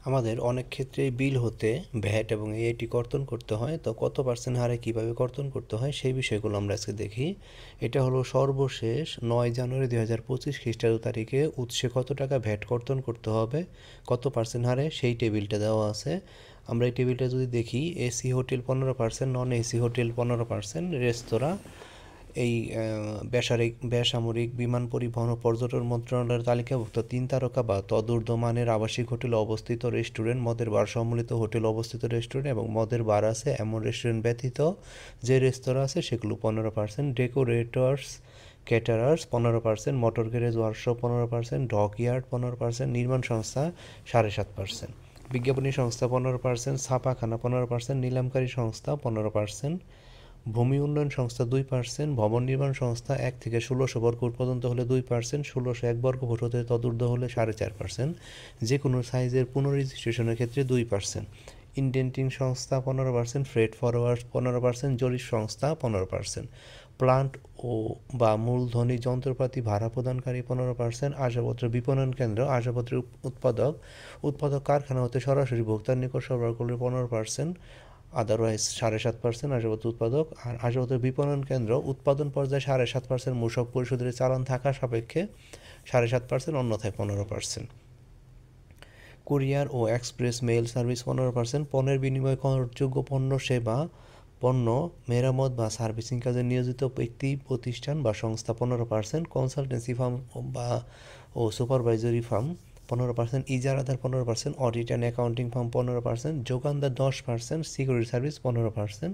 আমাদের অনেক ক্ষেত্রেই বিল হতে ভ্যাট এবং এআইটি কর্তন করতে হয়। তো কত পার্সেন্ট হারে কীভাবে কর্তন করতে হয় সেই বিষয়গুলো আমরা আজকে দেখি। এটা হলো সর্বশেষ 9 জানুয়ারি 2025 খ্রিস্টাব্দ তারিখে উৎসে কত টাকা ভ্যাট কর্তন করতে হবে, কত পার্সেন্ট হারে সেই টেবিলটা দেওয়া আছে। আমরা এই টেবিলটা যদি দেখি, AC hotel 15%, non AC hotel 15%, রেস্তোরাঁ এই বেসামরিক বিমান পরিবহন ও পর্যটন মন্ত্রণালয়ের তালিকাভুক্ত 3 তারকা বা তদূর্ধ্ব মানের আবাসিক হোটেলে অবস্থিত রেস্টুরেন্ট, মদের বার সম্মিলিত হোটেলে অবস্থিত রেস্টুরেন্ট এবং মদের বার আছে এমন রেস্টুরেন্ট ব্যতীত যে রেস্তোরাঁ আছে সেগুলো 15%, decorators caterers 15%, motor garage workshop 15%, dockyard 15%, নির্মাণ সংস্থা 7.5%, বিজ্ঞাপনী সংস্থা 15%, ছাপাখানা 15%, নিলামকারী সংস্থা 15%, ভূমি উন্নয়ন সংস্থা 2%, ভবন নির্মাণ সংস্থা 1 থেকে 1600 বর্গফুট পর্যন্ত হলে 2%, 1601 বর্গফুট হতে তদূর্ধ্ব হলে 4.5%, যে কোনো সাইজের পুনঃরেজিস্ট্রেশনের ক্ষেত্রে 2%, ইনডেন্টিং সংস্থা 15%, ফ্রেট ফরওয়ার্ড 15%, জরিপ সংস্থা 15%, প্লান্ট ও বা মূলধনী যন্ত্রপাতি ভাড়া প্রদানকারী 15%, আসবাবপত্র বিপণন কেন্দ্র, আসবাবপত্রের উৎপাদক কারখানা হতে সরাসরি ভোক্তার নিকট সরবরাহ করলে 15%, আদারওয়াইজ 7.5% আসবাবপত্র উৎপাদক। আর আসবাবপত্র বিপণন কেন্দ্র উৎপাদন পর্যায়ে 7.5% মূসক পরিশোধের চালান থাকা সাপেক্ষে 7.5%, অন্যথায় 15%। কুরিয়ার ও এক্সপ্রেস মেইল সার্ভিস 15%, পণ্যের বিনিময় করযোগ্য পণ্য মেরামত বা সার্ভিসিং কাজে নিয়োজিত ব্যক্তি প্রতিষ্ঠান বা সংস্থা 15%, কনসালটেন্সি ফার্ম ও সুপারভাইজরি ফার্ম 15%, ইজারাদার 15%, অডিট অ্যান্ড অ্যাকাউন্টিং ফার্ম 15%, যোগানদার 10%, সিকিউরিটি সার্ভিস 15%।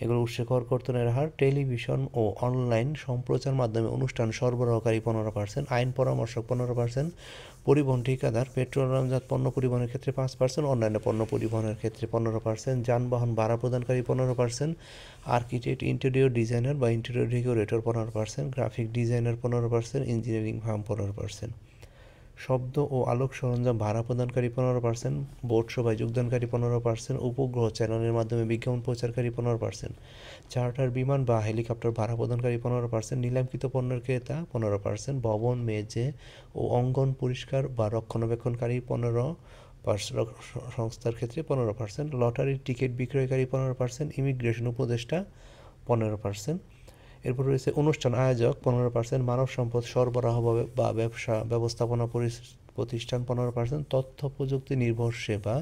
এগুলো উৎসে কর কর্তনের হার। টেলিভিশন ও অনলাইন সম্প্রচার মাধ্যমে অনুষ্ঠান সরবরাহকারী 15%, আইন পরামর্শক 15%, পরিবহন ঠিকাদার, পেট্রোলিয়ামজাত পণ্য পরিবহনের ক্ষেত্রে 5%, অন্যান্য পণ্য পরিবহনের ক্ষেত্রে 15%, যানবাহন ভাড়া প্রদানকারী 15%, আর্কিটেক্ট, ইন্টেরিয়র ডিজাইনার বা interior decorator 15%, graphic designer 15%, engineering farm 15%, শব্দ ও আলোক সরঞ্জাম ভাড়া প্রদানকারী 15%, বোট সভায় যোগদানকারী 15%, উপগ্রহ চ্যানেলের মাধ্যমে বিজ্ঞাপন প্রচারকারী 15%, চার্টার বিমান বা হেলিকপ্টার ভাড়া প্রদানকারী 15%, নিলামকৃত পণ্যের ক্রেতা 15%, ভবন মেঝে ও অঙ্গন পরিষ্কার বা রক্ষণাবেক্ষণকারী 15%, সংস্থার ক্ষেত্রে 15%, লটারির টিকিট বিক্রয়কারী 15%, ইমিগ্রেশন উপদেষ্টা 15%। এরপর রয়েছে অনুষ্ঠান আয়োজক 15%, মানব সম্পদ সরবরাহ বা ব্যবসা ব্যবস্থাপনা প্রতিষ্ঠান 15%, তথ্য প্রযুক্তি নির্ভর সেবা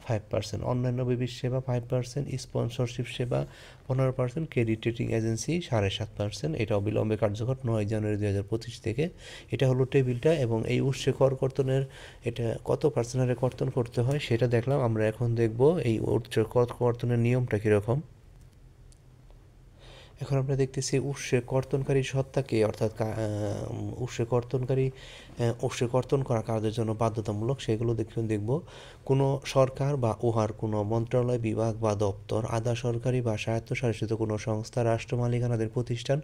5%, অন্যান্য বিবিধ সেবা 5%, স্পন্সরশিপ সেবা 15%, ক্রেডিট রেটিং এজেন্সি 7.5%। এটা অবিলম্বে কার্যকর 9 জানুয়ারি 2025 থেকে। এটা হলো টেবিলটা এবং এই উৎসে কর কর্তনের এটা কত পার্সেন্ট হারে কর্তন করতে হয় সেটা দেখলাম। আমরা এখন দেখব এই উৎসে কর কর্তনের নিয়মটা কীরকম। এখন আমরা দেখতেছি উৎসে কর্তনকারী সত্তাকে, অর্থাৎ উৎসে কর্তন করা কাজের জন্য বাধ্যতামূলক, সেগুলো দেখব। কোনো সরকার বা উহার কোনো মন্ত্রণালয়, বিভাগ বা দপ্তর, আধা সরকারি বা স্বায়ত্তশাসিত কোনো সংস্থা, রাষ্ট্র মালিকানাধীন প্রতিষ্ঠান,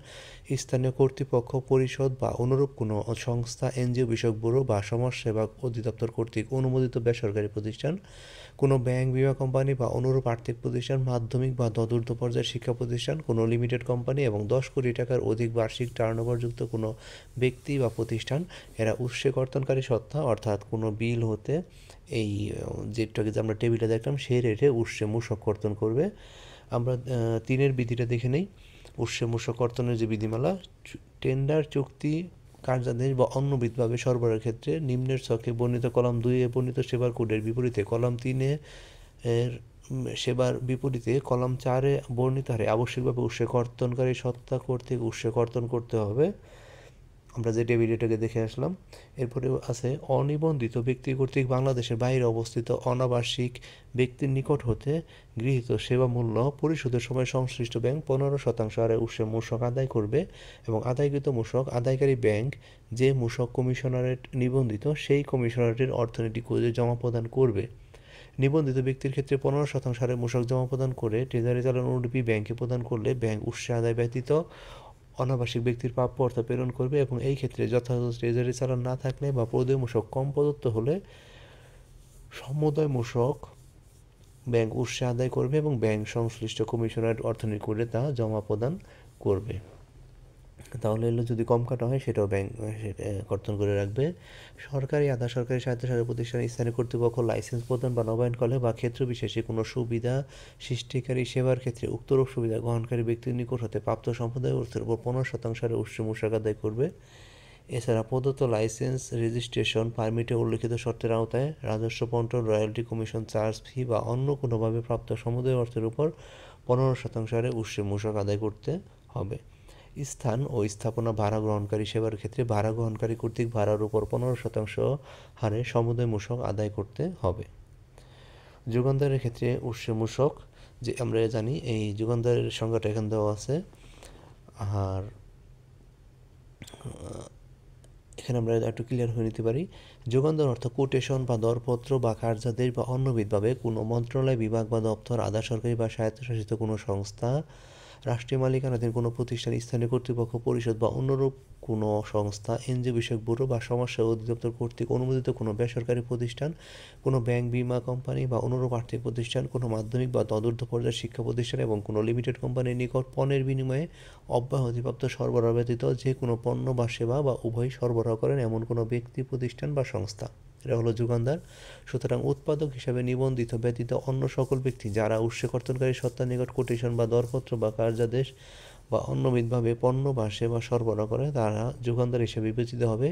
স্থানীয় কর্তৃপক্ষ পরিষদ বা অনুরূপ কোনো সংস্থা, এনজিও বিষয়ক ব্যুরো বা সমাজসেবা অধিদপ্তর কর্তৃক অনুমোদিত বেসরকারি প্রতিষ্ঠান, কোনো ব্যাংক, বিমা কোম্পানি বা অনুরূপ আর্থিক প্রতিষ্ঠান, মাধ্যমিক বা তদূর্ধ্ব পর্যায়ের শিক্ষা প্রতিষ্ঠান, কোনো লিমিটেড কোম্পানি এবং 10 কোটি টাকার অধিক বার্ষিক টার্নওভারযুক্ত কোনো ব্যক্তি বা প্রতিষ্ঠান, এরা উৎসে কর্তনকারী সত্তা, অর্থাৎ কোনো বিল হতে এই যেটাকে আমরা টেবিলে দেখলাম সেই রেটে উৎসে মূসক কর্তন করবে। আমরা 3-এর বিধিটা দেখে নেই। উৎসে মূসক কর্তনের যে বিধিমালা: টেন্ডার, চুক্তি, কার্যাদেশ বা অন্যবিধভাবে সরবরাহের ক্ষেত্রে নিম্নের ছকে বর্ণিত কলাম 2-এ বর্ণিত সেবার কোডের বিপরীতে কলাম 3-এ এর সেবার বিপরীতে কলাম 4-এ বর্ণিত হারে আবশ্যিকভাবে উৎসে কর্তনকারী সত্তা কর্তৃক উৎসে কর্তন করতে হবে। আমরা যে টেবিলটাকে দেখে আসলাম। এরপরে আছে অনিবন্ধিত ব্যক্তি কর্তৃক বাংলাদেশের বাইরে অবস্থিত অনাবাসিক ব্যক্তির নিকট হতে গৃহীত সেবা মূল্য পরিশোধের সময় সংশ্লিষ্ট ব্যাংক 15% হারে উৎসে মূসক আদায় করবে এবং আদায়কৃত মূসক আদায়কারী ব্যাংক যে মূসক কমিশনারেট নিবন্ধিত সেই কমিশনারেটের অর্থনৈতিক কোষে জমা প্রদান করবে। নিবন্ধিত ব্যক্তির ক্ষেত্রে 15% হারে মূসক জমা প্রদান করে ট্রেজারি চালান অনুলিপি ব্যাংকে প্রদান করলে ব্যাংক উৎসে আদায় ব্যতীত অনাবাসিক ব্যক্তির প্রাপ্য অর্থ প্রেরণ করবে এবং এই ক্ষেত্রে যথাযথ ট্রেজারি চালান না থাকলে বা প্রদেয় মূসক কম প্রদত্ত হলে সমুদয় মূসক ব্যাংক উৎসে আদায় করবে এবং ব্যাংক সংশ্লিষ্ট কমিশনারেট অর্থনৈতিক কোষে তা জমা প্রদান করবে। তাহলে এগুলো যদি কম কাটা হয় সেটাও ব্যাংক কর্তন করে রাখবে। সরকারি আধা সরকারি স্বায়ত্তশাসিত প্রতিষ্ঠান স্থানীয় কর্তৃপক্ষ লাইসেন্স প্রদান বা নবায়ন করলে বা ক্ষেত্র বিশেষে কোনো সুবিধা সৃষ্টিকারী সেবার ক্ষেত্রে উক্তরূপ সুবিধা গ্রহণকারী ব্যক্তির নিকট হতে প্রাপ্ত সম্প্রদায় অর্থের উপর 15% হারে উচ্চ মূসক আদায় করবে। এছাড়া প্রদত্ত লাইসেন্স রেজিস্ট্রেশন পারমিটে উল্লিখিত শর্তের আওতায় রাজস্ব বন্টন রয়্যালটি কমিশন চার্জ ফি বা অন্য কোনোভাবে প্রাপ্ত সমুদয় অর্থের উপর 15% হারে উচ্চ মূসক আদায় করতে হবে। স্থান ও স্থাপনা ভাড়া গ্রহণকারী সেবার ক্ষেত্রে ভাড়া গ্রহণকারী কর্তৃক ভাড়ার উপর 15% হারে সমুদয় মূসক আদায় করতে হবে। যোগানদারের ক্ষেত্রে উচ্চ মূসক, যে আমরা জানি এই যোগানদারের সংজ্ঞাটা এখানে দেওয়া আছে। আর এখানে আমরা একটু ক্লিয়ার হয়ে নিতে পারি। যোগানদার অর্থ কোটেশন বা দরপত্র বা কার্যাদেশ বা অন্যবিধভাবে কোনো মন্ত্রণালয়, বিভাগ বা দপ্তর, আধা সরকারি বা স্বায়ত্তশাসিত কোনো সংস্থা, রাষ্ট্রীয় মালিকানাধীন কোনো প্রতিষ্ঠান, স্থানীয় কর্তৃপক্ষ পরিষদ বা অন্যরূপ কোনো সংস্থা, এনজিও বিষয়ক ব্যুরো বা সমাজসেবা অধিদপ্তর কর্তৃক অনুমোদিত কোনো বেসরকারি প্রতিষ্ঠান, কোনো ব্যাংক, বীমা কোম্পানি বা অনুরূপ আর্থিক প্রতিষ্ঠান, কোনো মাধ্যমিক বা তদূর্ধ্ব পর্যায়ের শিক্ষা প্রতিষ্ঠান এবং কোনো লিমিটেড কোম্পানির নিকট পণ্যের বিনিময়ে অব্যাহতিপ্রাপ্ত সরবরাহ ব্যতীত যে কোনো পণ্য বা সেবা বা উভয় সরবরাহ করেন এমন কোনো ব্যক্তি, প্রতিষ্ঠান বা সংস্থা, এরা হলো যোগানদার। সুতরাং উৎপাদক হিসাবে নিবন্ধিত ব্যতীত অন্য সকল ব্যক্তি যারা উৎস কর্তনকারী সত্তার নিকট কোটেশন বা দরপত্র বা কার্যাদেশ বা অন্যবিধভাবে পণ্য বা সেবা সরবরাহ করে তারা যোগানদার হিসেবে বিবেচিত হবে।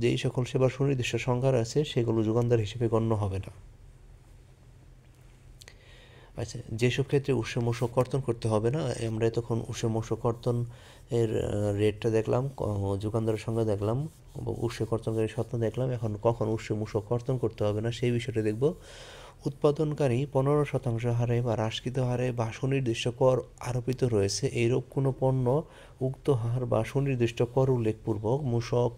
যেই সকল সেবার সুনির্দিষ্ট সংজ্ঞা আছে সেগুলো যোগানদার হিসেবে গণ্য হবে না। আচ্ছা, যেসব ক্ষেত্রে উৎস মূসক কর্তন করতে হবে না, আমরা এতক্ষণ উৎস মূসক কর্তন এর রেটটা দেখলাম, যোগানদারের সংজ্ঞা দেখলাম, উৎস কর্তনকারী সত্তা দেখলাম। এখন কখন উৎস মূসক কর্তন করতে হবে না সেই বিষয়টা দেখব। উৎপাদনকারী 15% হারে বা হ্রাসকৃত হারে বা সুনির্দিষ্ট কর আরোপিত রয়েছে এইরূপ কোনো পণ্য উক্ত হার বা সুনির্দিষ্ট কর উল্লেখপূর্বক মূসক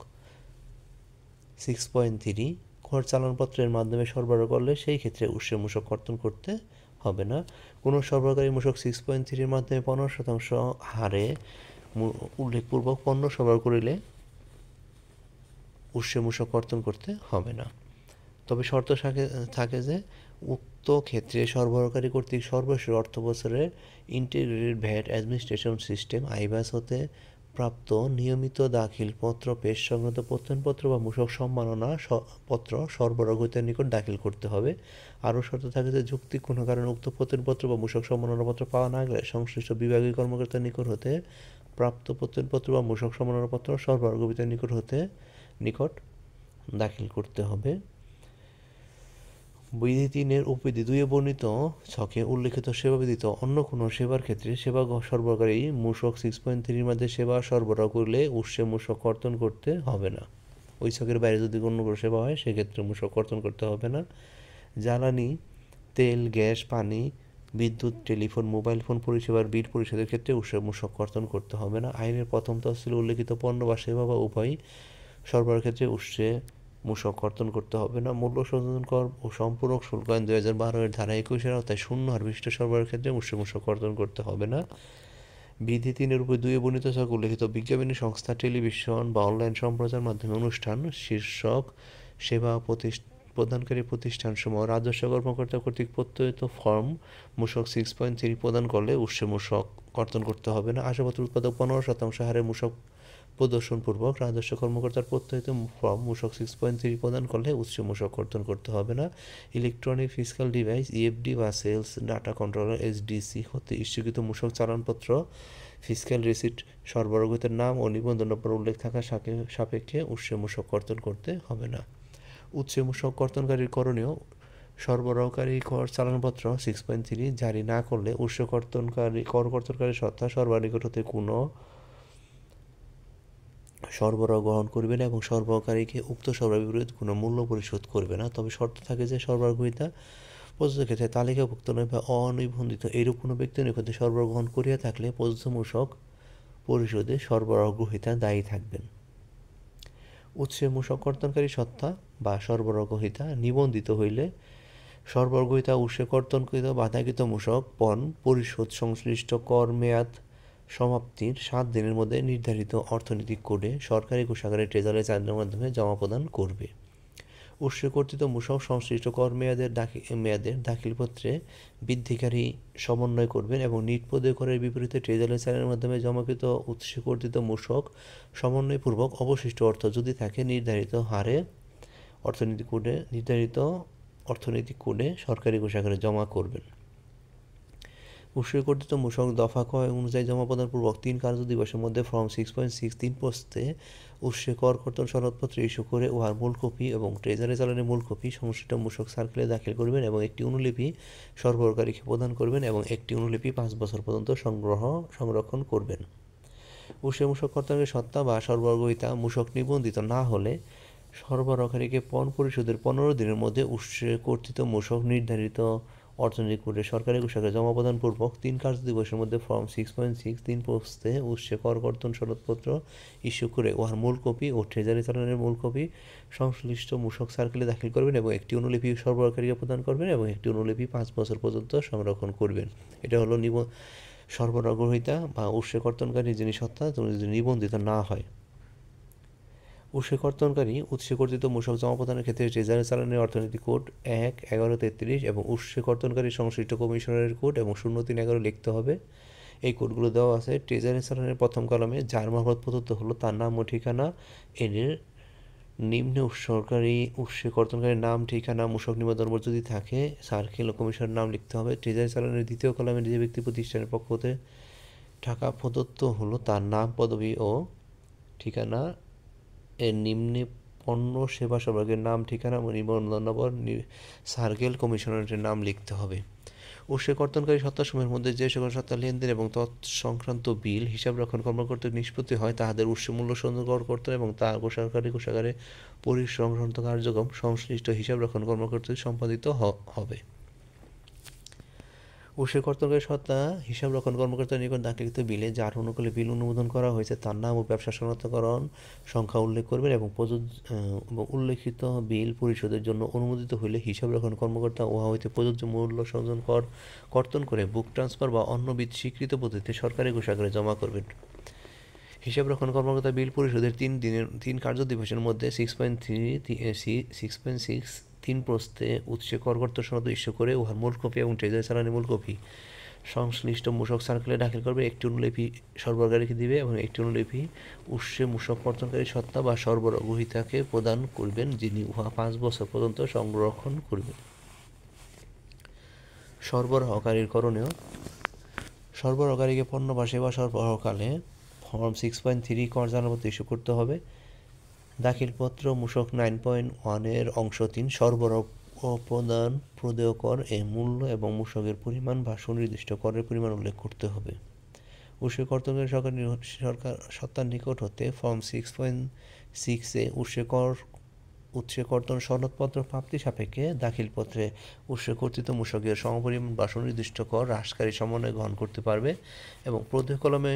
6.3 কর চালানপত্রের মাধ্যমে সরবরাহ করলে সেই ক্ষেত্রে উৎস মূসক কর্তন করতে হবে না। কোনো সরবরাহকারী মূসক 6.3-এর মাধ্যমে 15% হারে উল্লেখপূর্বক পণ্য সরবরাহ করিলে উৎস মূসক কর্তন করতে হবে না। তবে শর্ত থাকে যে উক্ত ক্ষেত্রে সরবরাহকারী কর্তৃক সর্বশেষ অর্থ বছরের ইন্টিগ্রেটেড ভ্যাট অ্যাডমিনিস্ট্রেশন সিস্টেম আইবাস হতে প্রাপ্ত নিয়মিত দাখিল পত্র, পেশ সংক্রান্ত প্রত্যয়নপত্র বা মূসক সম্মাননা পত্র সরবরাহকারীর নিকট দাখিল করতে হবে। আরও শর্ত থাকে যে যৌক্তিক কোনো কারণে উক্ত প্রত্যয়নপত্র বা মূসক সম্মাননা পত্র পাওয়া না গেলে সংশ্লিষ্ট বিভাগীয় কর্মকর্তার নিকট হতে প্রাপ্ত প্রত্যয়নপত্র বা মূসক সম্মাননা পত্র সরবরাহকারীর নিকট দাখিল করতে হবে। বিধি 3-এর উপবিধি 2-এ বর্ণিত ছকে উল্লিখিত সেবা ব্যতীত অন্য কোনো সেবার ক্ষেত্রে সেবা সরবরাহকারী মূসক 6.3-এর মধ্যে সেবা সরবরাহ করলে উৎসে মূসক কর্তন করতে হবে না। ওই ছকের বাইরে যদি অন্য কোনো সেবা হয় সেক্ষেত্রে মূসক কর্তন করতে হবে না। জ্বালানি, তেল, গ্যাস, পানি, বিদ্যুৎ, টেলিফোন, মোবাইল ফোন পরিষেবার বিল পরিশোধের ক্ষেত্রে উৎসে মূসক কর্তন করতে হবে না। আইনের প্রথম তফসিলে উল্লিখিত পণ্য বা সেবা বা উভয় সরবরাহের ক্ষেত্রে উৎসে মূসক কর্তন করতে হবে না। মূল্য সংযোজন কর ও সম্পূরক শুল্ক আইন 2012-এর ধারা 21-এর আওতায় শূন্য হার বিশিষ্ট সরবরাহের ক্ষেত্রে উৎস মূসক কর্তন করতে হবে না। বিধি 3-এর উপর 2-এ বর্ণিত ছকে উল্লিখিত বিজ্ঞাপনী সংস্থা, টেলিভিশন বা অনলাইন সম্প্রচার মাধ্যমে অনুষ্ঠান শীর্ষক সেবা প্রদানকারী প্রতিষ্ঠানসমূহ রাজস্ব কর্মকর্তা কর্তৃক প্রত্যয়িত ফর্ম মূসক 6.3 প্রদান করলে উৎস মূসক কর্তন করতে হবে না। আসবাবপত্র উৎপাদক 15% হারে মূসক প্রদর্শনপূর্বক রাজস্ব কর্মকর্তার প্রত্যয়িত ফর্ম মূসক 6.3 প্রদান করলে উৎস মূসক কর্তন করতে হবে না। ইলেকট্রনিক ফিজিক্যাল ডিভাইস ইএফডি বা সেলস ডাটা কন্ট্রোলার এসডিসি হতে ইস্যুকৃত মূসক চালানপত্র, ফিজিক্যাল রিসিট সরবরাহকারীর নাম ও নিবন্ধন নম্বর উল্লেখ থাকা সাপেক্ষে উৎস মূসক কর্তন করতে হবে না। উৎস মূসক কর্তনকারীর করণীয় সরবরাহকারী কর চালানপত্র 6.3 জারি না করলে উৎস কর্তনকারী সত্তা সরবরাহ নিকট হতে কোনো সরবরাহ গ্রহণ করবে না এবং সরবরাহকারীকে উক্ত সরবরাহের বিপরীতে কোনো মূল্য পরিশোধ করবে না। তবে শর্ত থাকে যে সরবরাহকারীতা প্রযোজ্য ক্ষেত্রে তালিকাভুক্ত নয় বা অনিবন্ধিত এইরূপ কোনো ব্যক্তির নিকটে সরবরাহ গ্রহণ করিয়া থাকলে প্রযোজ্য মূসক পরিশোধে সরবরাহ গ্রহীতা দায়ী থাকবেন। উৎসে মূসক কর্তনকারী সত্তা বা সরবরাহ গ্রহীতা নিবন্ধিত হইলে সরবরাহ গ্রহীতা উৎসে কর্তনকৃত বাধাকৃত মূসক পণ পরিশোধ সংশ্লিষ্ট কর মেয়াদ সমাপ্তির 7 দিনের মধ্যে নির্ধারিত অর্থনৈতিক কোডে সরকারি কোষাগারে ট্রেজারি চার্জের মাধ্যমে জমা প্রদান করবে। উৎসে কর্তৃক মূসক সংশ্লিষ্ট কর মেয়াদের দাখিলপত্রে বৃদ্ধিকারী সমন্বয় করবেন এবং নিট প্রদেয় করের বিপরীতে ট্রেজারি চ্যানেলের মাধ্যমে জমাকৃত উৎসে কর্তৃক মূসক সমন্বয়পূর্বক অবশিষ্ট অর্থ যদি থাকে নির্ধারিত অর্থনৈতিক কোডে সরকারি কোষাগারে জমা করবেন। উৎসে কর্তৃক মূসক দফা ক অনুযায়ী জমা প্রদানপূর্বক ৩ কার্যদিবসের মধ্যে ফর্ম 6.6 প্রস্তে উৎসে কর কর্তন সনদপত্র ইস্যু করে উহার মূল কপি এবং ট্রেজারি চালানের মূল কপি সংশ্লিষ্ট মূসক সার্কেলে দাখিল করবেন এবং একটি অনুলিপি সরবরাহকারীকে প্রদান করবেন এবং একটি অনুলিপি ৫ বছর পর্যন্ত সংরক্ষণ করবেন। উৎসে মূসক কর্তনের সত্তা বা সরবরাহিতা মূসক নিবন্ধিত না হলে সরবরাহকারীকে পণ পরিশোধের ১৫ দিনের মধ্যে উৎসে কর্তৃক মূসক নির্ধারিত অর্থনৈতিক কোডে সরকারি কোষাগারে জমা প্রদানপূর্বক ৩ কার্যদিবসের মধ্যে ফর্ম 6.6 প্রস্তে উৎসে কর কর্তন সনদপত্র ইস্যু করে উহার মূল কপি ও ট্রেজারি চালানের মূল কপি সংশ্লিষ্ট মূসক সার্কেলে দাখিল করবেন এবং একটি অনুলিপি সরবরাহকারীকে প্রদান করবেন এবং একটি অনুলিপি ৫ বছর পর্যন্ত সংরক্ষণ করবেন। এটা হলো সরবরাহগ্রহীতা বা উৎসে কর্তনকারী যিনি সত্তা যদি নিবন্ধিত না হয়। উৎসে কর্তনকারী উৎসে কর্তৃক মূসক জমা প্রদানের ক্ষেত্রে ট্রেজারি চালানের অর্থনৈতিক কোড ১/১১/৩৩ এবং উৎসে কর্তনকারী সংশ্লিষ্ট কমিশনারের কোড এবং ০৩/১১ লিখতে হবে। এই কোডগুলো দেওয়া আছে ট্রেজারি চালানের প্রথম কলামে, যার মারফত প্রদত্ত হলো তার নাম ও ঠিকানা। এর নিম্নে উৎসে কর্তনকারীর নাম, ঠিকানা, মূসক নিবন্ধন নম্বর যদি থাকে সার্কেল ও কমিশনের নাম লিখতে হবে। ট্রেজারি চালানের দ্বিতীয় কলামে যে ব্যক্তি প্রতিষ্ঠানের পক্ষ হতে টাকা প্রদত্ত হলো তার নাম, পদবি ও ঠিকানা। এর নিম্নে পণ্য সেবা সরবরাহের নাম, ঠিকানা ও নিবন্ধন নম্বর সার্কেল কমিশনারের নাম লিখতে হবে। উৎসে কর্তনকারী সত্তাসমূহের মধ্যে যে সকল সত্তা লেনদেন এবং তৎসংক্রান্ত বিল হিসাবরক্ষণ কর্মকর্তার নিষ্পত্তি হয় তাহাদের উৎসে মূল্য সংগ্রহ কর্তন এবং তা সরকারি কোষাগারে পরিসংক্রান্ত কার্যক্রম সংশ্লিষ্ট হিসাবরক্ষণ কর্মকর্তার সম্পাদিত হবে। উৎসে কর্তনকারী সত্তা হিসাবরক্ষণ কর্মকর্তার নিকট দাখিলকৃত বিলে যার অনুকূলে বিল অনুমোদন করা হয়েছে তার নাম ও ব্যবসা শনাক্তকরণ সংখ্যা উল্লেখ করবেন এবং উল্লেখিত বিল পরিশোধের জন্য অনুমোদিত হইলে হিসাবরক্ষণ কর্মকর্তা উহা হইতে প্রযোজ্য মূল্য সংযোজন কর্তন করে বুক ট্রান্সফার বা অন্যবিধ স্বীকৃত পদ্ধতিতে সরকারি কোষাগারে জমা করবেন। হিসাবরক্ষণ কর্মকর্তা বিল পরিশোধের ৩ কার্যদিবসের মধ্যে 6.6 প্রস্তে উৎসে কর কর্তন সনদ ইস্যু করে উহার মূল কপি এবং ট্রেজারি চালানের মূল কপি সংশ্লিষ্ট মূসক সার্কেলে দাখিল করবে, একটি অনুলিপি সরবরাহকারীকে দিবে এবং একটি অনুলিপি উৎসে মূসক কর্তনকারী সত্তা বা সরবরাহগ্রহীতাকে প্রদান করবেন, যিনি উহা ৫ বছর পর্যন্ত সংরক্ষণ করবেন। সরবরাহকারীর করণীয়: সরবরাহকারীকে পণ্য বা সেবা সরবরাহকালে ফর্ম 6.3 কর জানাপত্র ইস্যু করতে হবে। দাখিলপত্র মূসক 9.1 এর অংশ 3 সরবরাহ ও প্রদেয় কর এর মূল্য এবং মূসকের পরিমাণ বা সুনির্দিষ্ট করের পরিমাণ উল্লেখ করতে হবে। উৎসে কর্তনকারী সরকার সত্তার নিকট হতে ফর্ম 6.6 উৎসে কর্তন সনদপত্র প্রাপ্তি সাপেক্ষে দাখিলপত্রে উৎসে কর্তৃক মূসকের সমপরিমাণ বা সুনির্দিষ্ট কর হ্রাসকারী সমন্বয় গ্রহণ করতে পারবে এবং প্রদেয় কলমে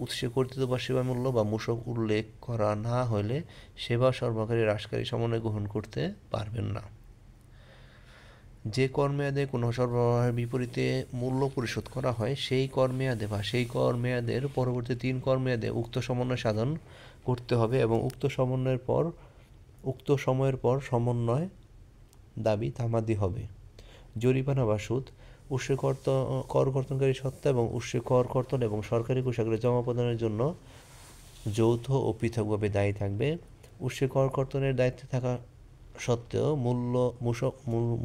উৎসে কর্তৃক বা সেবা মূল্য বা মূসক উল্লেখ করা না হলে সেবা সরবরাহকারী হ্রাসকারী সমন্বয় গ্রহণ করতে পারবেন না। যে কর মেয়াদে কোনো সরবরাহের বিপরীতে মূল্য পরিশোধ করা হয় সেই কর মেয়াদে বা সেই কর মেয়াদের পরবর্তী ৩ কর মেয়াদে উক্ত সমন্বয় সাধন করতে হবে এবং উক্ত সময়ের পর সমন্বয় দাবি তামাদি হবে। জরিমানা বা সুদ: উৎসে কর কর্তনকারী সত্তা এবং উৎসে কর কর্তন এবং সরকারি কোষাগারে জমা প্রদানের জন্য যৌথ ও পৃথকভাবে দায়ী থাকবে। উৎসে কর কর্তনের দায়িত্বে থাকা সত্ত্বেও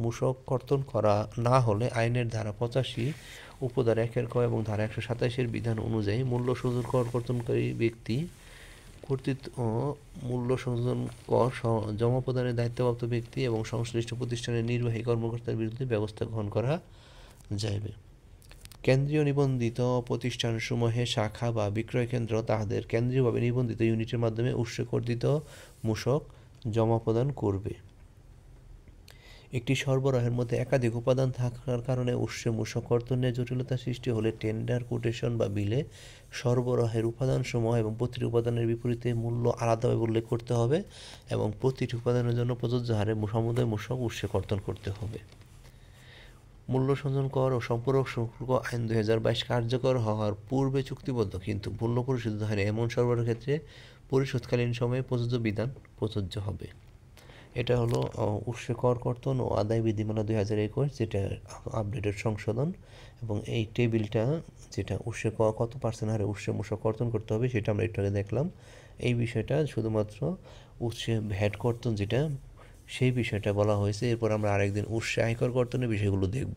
মূসক কর্তন করা না হলে আইনের ধারা 85 উপধারা 1 ক এবং ধারা 127 বিধান অনুযায়ী মূল্য সংযোজন কর কর্তনকারী ব্যক্তি কর্তৃক মূল্য সংযোজন কর জমা প্রদানের দায়িত্বপ্রাপ্ত ব্যক্তি এবং সংশ্লিষ্ট প্রতিষ্ঠানের নির্বাহী কর্মকর্তার বিরুদ্ধে ব্যবস্থা গ্রহণ করা যাইবে। কেন্দ্রীয় নিবন্ধিত প্রতিষ্ঠানসমূহে শাখা বা বিক্রয় কেন্দ্র তাহাদের কেন্দ্রীয়ভাবে নিবন্ধিত ইউনিটের মাধ্যমে উৎসে কর্তৃক মূসক জমা প্রদান করবে। একটি সরবরাহের মধ্যে একাধিক উপাদান থাকার কারণে উৎসে মূসক কর্তনের জটিলতা সৃষ্টি হলে টেন্ডার, কোটেশন বা বিলে সরবরাহের উপাদানসমূহ এবং প্রতিটি উপাদানের বিপরীতে মূল্য আলাদাভাবে উল্লেখ করতে হবে এবং প্রতিটি উপাদানের জন্য প্রযোজ্য হারে সমুদায় মূসক উৎসে কর্তন করতে হবে। মূল্য সংযোজন কর ও সম্পূরক শুল্ক আইন 2022 কার্যকর হওয়ার পূর্বে চুক্তিবদ্ধ কিন্তু মূল্য পরিশোধিত হয়নি এমন সরবরাহের ক্ষেত্রে পরিশোধকালীন সময়ে প্রযোজ্য বিধান প্রযোজ্য হবে। এটা হলো উৎসে কর কর্তন ও আদায় বিধিমালা 2021, যেটা আপডেটেড সংশোধন। এবং এই টেবিলটা যেটা উৎসে কত পার্সেন্ট হারে উৎসে মূসক কর্তন করতে হবে সেটা আমরা একটু আগে দেখলাম। এই বিষয়টা শুধুমাত্র উৎসে ভ্যাট কর্তন যেটা, সেই বিষয়টা বলা হয়েছে। এরপর আমরা আরেকদিন উৎসে আয়কর কর্তনের বিষয়গুলো দেখব।